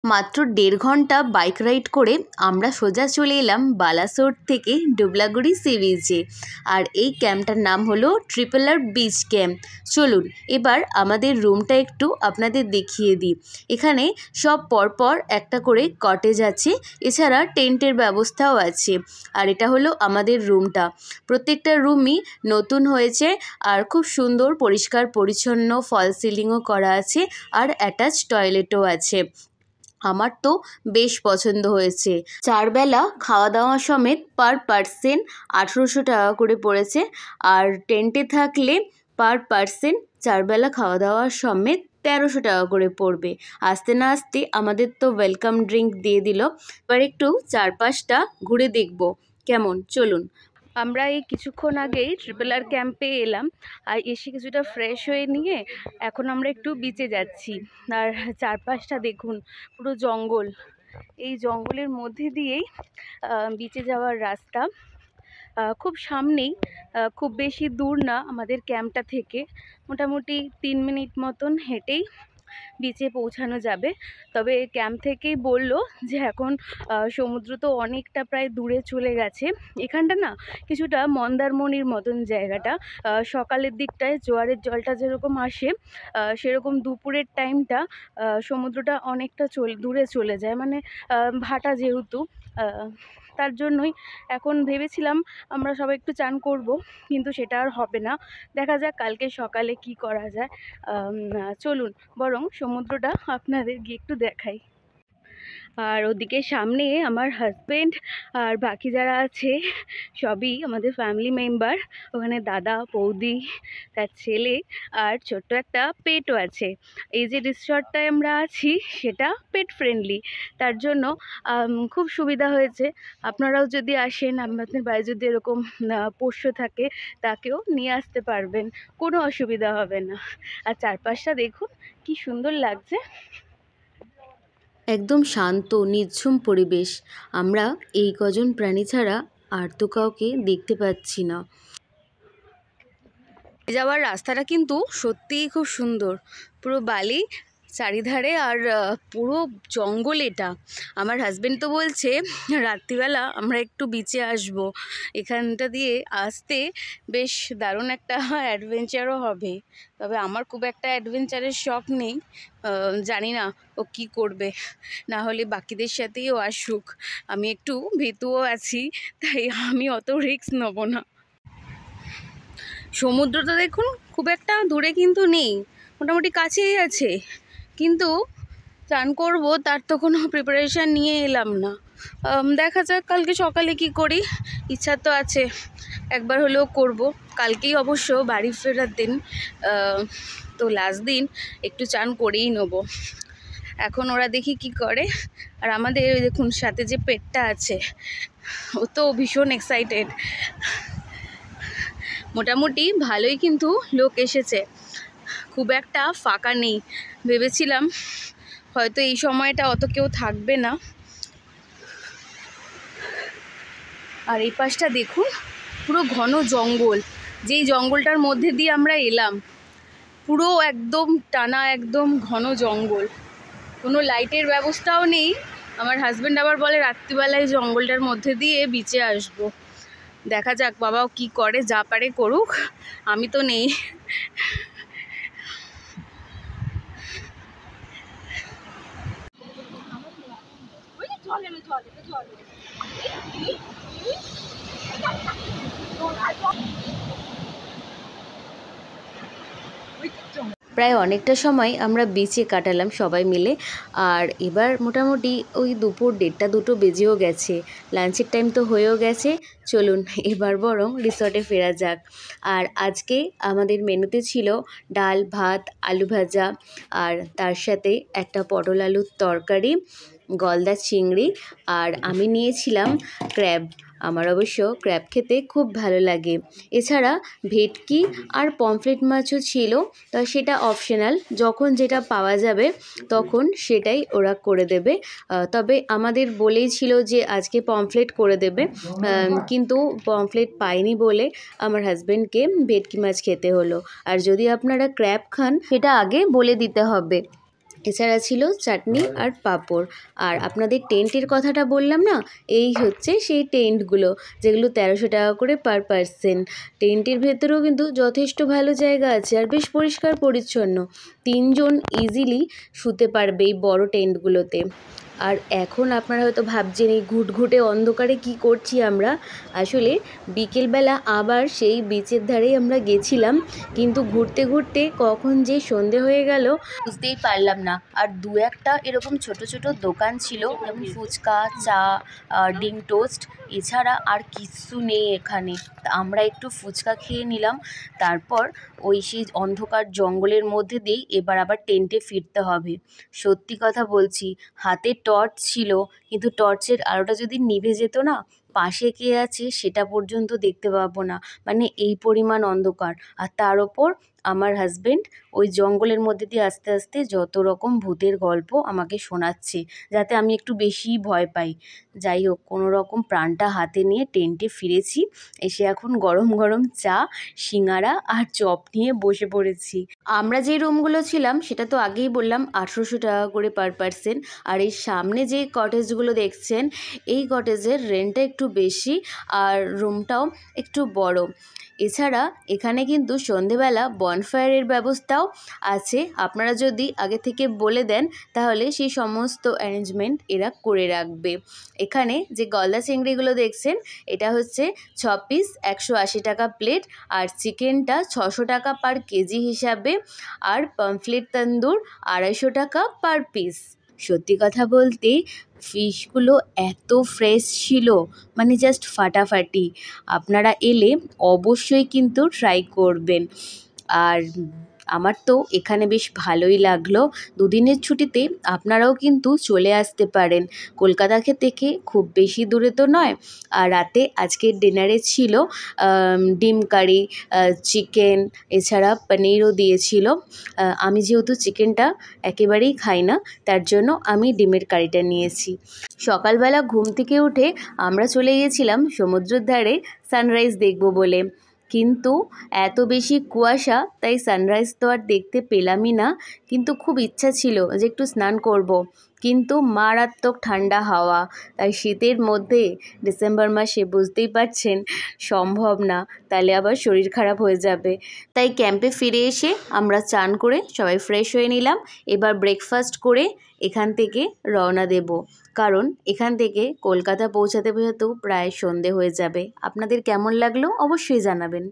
মাত্র 1.5 ঘন্টা bike ride করে আমরা সোজা চলে এলাম বালাসোর থেকে ডুবলাগুড়ি সি বিচে। আর এই ক্যাম্পটার নাম হলো ট্রিপল আর বিচ ক্যাম্প। চলুন এবার আমাদের রুমটা একটু আপনাদের দেখিয়ে দিই। এখানে সব পরপর একটা করে কটেজ আছে, এছাড়া টেন্টের ব্যবস্থাও আছে। আর এটা হলো আমাদের রুমটা। প্রত্যেকটা রুমই নতুন হয়েছে আর খুব সুন্দর পরিষ্কার পরিচ্ছন্ন, ফল সিলিংও করা আছে আর অ্যাটাচ টয়লেটও আছে। আমার তো বেশ পছন্দ হয়েছে। 4 বেলা খাওয়া দাওয়া সমেত পার পার্সন 1800 টাকা করে পড়েছে। আর টেন্টে থাকলে পার পার্সন 4 বেলা খাওয়া দাওয়া সমেত 1300 টাকা করে পড়বে। আসতে না আসতে আমাদের তো ওয়েলকাম ড্রিঙ্ক দিয়ে দিল। এবার একটু চারপাশটা ঘুরে দেখব কেমন, চলুন। আমরা এই কিছুক্ষণ আগেই ট্রিপল আর ক্যাম্পে এলাম আর এসে কিছুটা ফ্রেশ হয়ে নিয়ে এখন আমরা একটু বিচে যাচ্ছি। আর চারপাশটা দেখুন, পুরো জঙ্গল। এই জঙ্গলের মধ্যে দিয়েই বিচে যাওয়ার রাস্তা। খুব সামনেই, খুব বেশি দূর না আমাদের ক্যাম্পটা থেকে, মোটামুটি 3 মিনিট মতন হেঁটেই বিচে পৌঁছানো যাবে। তবে ক্যাম্প থেকেই বলল যে এখন সমুদ্র তো অনেকটা প্রায় দূরে চলে গেছে। এখানটা না কিছুটা মন্দারমণির মতন জায়গাটা। সকালের দিকটায় জোয়ারের জলটা যেরকম আসে, সেরকম দুপুরের টাইমটা সমুদ্রটা অনেকটা দূরে চলে যায়, মানে ভাটা যেহেতু, তার জন্যই এখন ভেবেছিলাম আমরা সবাই একটু চান করব, কিন্তু সেটা আর হবে না। দেখা যাক কালকে সকালে কি করা যায়। চলুন বরং সমুদ্রটা আপনাদের গিয়ে একটু দেখাই। আর ওদিকে সামনে আমার হাজব্যান্ড আর বাকি যারা আছে সবই আমাদের ফ্যামিলি মেম্বার। ওখানে দাদা, বৌদি, তার ছেলে আর ছোট্ট একটা পেটও আছে। এই যে রিসর্টটায় আমরা আছি সেটা পেট ফ্রেন্ডলি, তার জন্য খুব সুবিধা হয়েছে। আপনারাও যদি আসেন, আপনাদের বাড়ি যদি এরকম পোষ্য থাকে তাকেও নিয়ে আসতে পারবেন, কোনো অসুবিধা হবে না। আর চারপাশটা দেখুন কি সুন্দর লাগছে, একদম শান্ত নিঝুম পরিবেশ। আমরা এই কজন প্রাণী ছাড়া আর তো কাউকে দেখতে পাচ্ছি না। যাওয়ার রাস্তাটা কিন্তু সত্যিই খুব সুন্দর, পুরো বালি চারিধারে আর পুরো জঙ্গল এটা। আমার হাজবেন্ড তো বলছে রাত্রিবেলা আমরা একটু বিচে আসব, এখানটা দিয়ে আসতে বেশ দারুণ একটা অ্যাডভেঞ্চারও হবে। তবে আমার খুব একটা অ্যাডভেঞ্চারের শখ নেই, জানি না ও কি করবে, না হলে বাকিদের সাথেই ও আসুক। আমি একটু ভীতুও আছি, তাই আমি অত রিস্ক নেব না। সমুদ্রটা দেখুন খুব একটা দূরে কিন্তু নেই, মোটামুটি কাছেই আছে, কিন্তু চান করব তার তো কোনো প্রিপারেশান নিয়ে এলাম না। দেখা যাক কালকে সকালে কি করি, ইচ্ছা তো আছে একবার হলেও করব। কালকেই অবশ্য বাড়ি ফেরার দিন, তো লাস্ট দিন একটু চান করেই নেব। এখন ওরা দেখি কি করে। আর আমাদের দেখুন সাথে যে পেটটা আছে ও তো ভীষণ এক্সাইটেড। মোটামুটি ভালোই কিন্তু লোক এসেছে, খুব একটা ফাঁকা নেই। ভেবেছিলাম হয়তো এই সময়টা অত কেউ থাকবে না। আর এই পাশটা দেখুন পুরো ঘন জঙ্গল, যেই জঙ্গলটার মধ্যে দিয়ে আমরা এলাম পুরো একদম টানা, একদম ঘন জঙ্গল, কোনো লাইটের ব্যবস্থাও নেই। আমার হাজব্যান্ড আবার বলে রাত্রিবেলায় জঙ্গলটার মধ্যে দিয়ে বিচে আসবো। দেখা যাক বাবাও কি করে, যা পারে করুক, আমি তো নেই। প্রায় অনেকটা সময় আমরা বিচে কাটালাম সবাই মিলে। আর এবার মোটামুটি ওই দুপুর 1:30-2 বেজেও গেছে, লাঞ্চের টাইম তো হয়েও গেছে। চলুন এবার বরং রিসর্টে ফেরা যাক। আর আজকে আমাদের মেনুতে ছিল ডাল, ভাত, আলু ভাজা, আর তার সাথে একটা পটল আলুর তরকারি, গলদা চিংড়ি, আর আমি নিয়েছিলাম ক্র্যাব। আমার অবশ্য ক্র্যাব খেতে খুব ভালো লাগে। এছাড়া ভেটকি আর পমফ্রেট মাছও ছিল, তা সেটা অপশনাল, যখন যেটা পাওয়া যাবে তখন সেটাই ওরা করে দেবে। তবে আমাদের বলেই ছিল যে আজকে পমফ্রেট করে দেবে, কিন্তু পমফ্রেট পাইনি বলে আমার হাজব্যান্ডকে ভেটকি মাছ খেতে হলো। আর যদি আপনারা ক্র্যাব খান সেটা আগে বলে দিতে হবে। এছাড়া ছিল চাটনি আর পাঁপড়। আর আপনাদের টেন্টের কথাটা বললাম না, এই হচ্ছে সেই টেন্টগুলো যেগুলো 1300 টাকা করে পার পার্সন। টেন্টের ভেতরেও কিন্তু যথেষ্ট ভালো জায়গা আছে আর বেশ পরিষ্কার পরিচ্ছন্ন। 3 জন ইজিলি শুতে পারবে এই বড় টেন্টগুলোতে। আর এখন আপনারা হয়তো ভাবছেন এই ঘুটঘুটে অন্ধকারে কি করছি আমরা। আসলে বিকেলবেলা আবার সেই বিচের ধারেই আমরা গেছিলাম, কিন্তু ঘুরতে ঘুরতে কখন যে সন্ধে হয়ে গেল বুঝতেই পারলাম না। আর দু একটা এরকম ছোট ছোট দোকান ছিল, যেমন ফুচকা, চা, ডিম টোস্ট, এছাড়া আর কিচ্ছু নেই এখানে। তা আমরা একটু ফুচকা খেয়ে নিলাম, তারপর ওই সেই অন্ধকার জঙ্গলের মধ্যে দিয়েই এবার আবার টেন্টে ফিরতে হবে। সত্যি কথা বলছি, হাতে টর্চ ছিল, কিন্তু টর্চের আলোটা যদি নিভে যেত না, পাশে কে আছে সেটা পর্যন্ত দেখতে পাবো না, মানে এই পরিমাণ অন্ধকার। আর তার ওপর আমার হাজবেন্ড ওই জঙ্গলের মধ্যে দিয়ে আস্তে আস্তে যত রকম ভূতের গল্প আমাকে শোনাচ্ছে, যাতে আমি একটু বেশিই ভয় পাই। যাই হোক, কোনো রকম প্রাণটা হাতে নিয়ে টেন্টে ফিরেছি। এসে এখন গরম গরম চা, সিঙাড়া আর চপ নিয়ে বসে পড়েছি। আমরা যে রুমগুলো ছিলাম সেটা তো আগেই বললাম 1800 টাকা করে পার পার্সন। আর এই সামনে যে কটেজগুলো দেখছেন, এই কটেজের রেন্টটা একটু বেশি আর রুমটাও একটু বড়। এছাড়া এখানে কিন্তু সন্ধেবেলা বনফায়ারের ব্যবস্থাও আছে। আপনারা যদি আগে থেকে বলে দেন তাহলে সেই সমস্ত অ্যারেঞ্জমেন্ট এরা করে রাখবে। এখানে যে গলদা চিংড়িগুলো দেখছেন, এটা হচ্ছে 6 পিস 180 টাকা প্লেট, আর চিকেনটা 600 টাকা পার কেজি হিসাবে, আর পমফ্লেট তন্দুর 250 টাকা পার পিস। সত্যি কথা বলতে ফিশগুলো এত ফ্রেশ ছিল, মানে জাস্ট ফাটাফাটি। আপনারা এলে অবশ্যই কিন্তু ট্রাই করবেন। আর আমার তো এখানে বেশ ভালোই লাগলো। দুদিনের ছুটিতে আপনারাও কিন্তু চলে আসতে পারেন। কলকাতা থেকে খুব বেশি দূরে তো নয়। আর রাতে আজকের ডিনারে ছিল ডিম কারি, চিকেন, এছাড়া পনিরও দিয়েছিল। আমি যেহেতু চিকেনটা একেবারেই খাই না, তার জন্য আমি ডিমের কারিটা নিয়েছি। সকালবেলা ঘুম থেকে উঠে আমরা চলে গিয়েছিলাম সমুদ্রের ধারে সানরাইজ দেখব বলে, কিন্তু এত বেশি কুয়াশা, তাই সানরাইজ তো আর দেখতে পেলামই না। কিন্তু খুব ইচ্ছা ছিল যে একটু স্নান করব, কিন্তু মারাত্মক ঠান্ডা হাওয়া, তাই শীতের মধ্যে ডিসেম্বর মাসে বুঝতেই পারছেন সম্ভব না, তাহলে আবার শরীর খারাপ হয়ে যাবে। তাই ক্যাম্পে ফিরে এসে আমরা চান করে সবাই ফ্রেশ হয়ে নিলাম। এবার ব্রেকফাস্ট করে এখান থেকে রওনা দেব, কারণ এখান থেকে কলকাতা পৌঁছাতে পৌঁছাতেও প্রায় সন্ধে হয়ে যাবে। আপনাদের কেমন লাগলো অবশ্যই জানাবেন।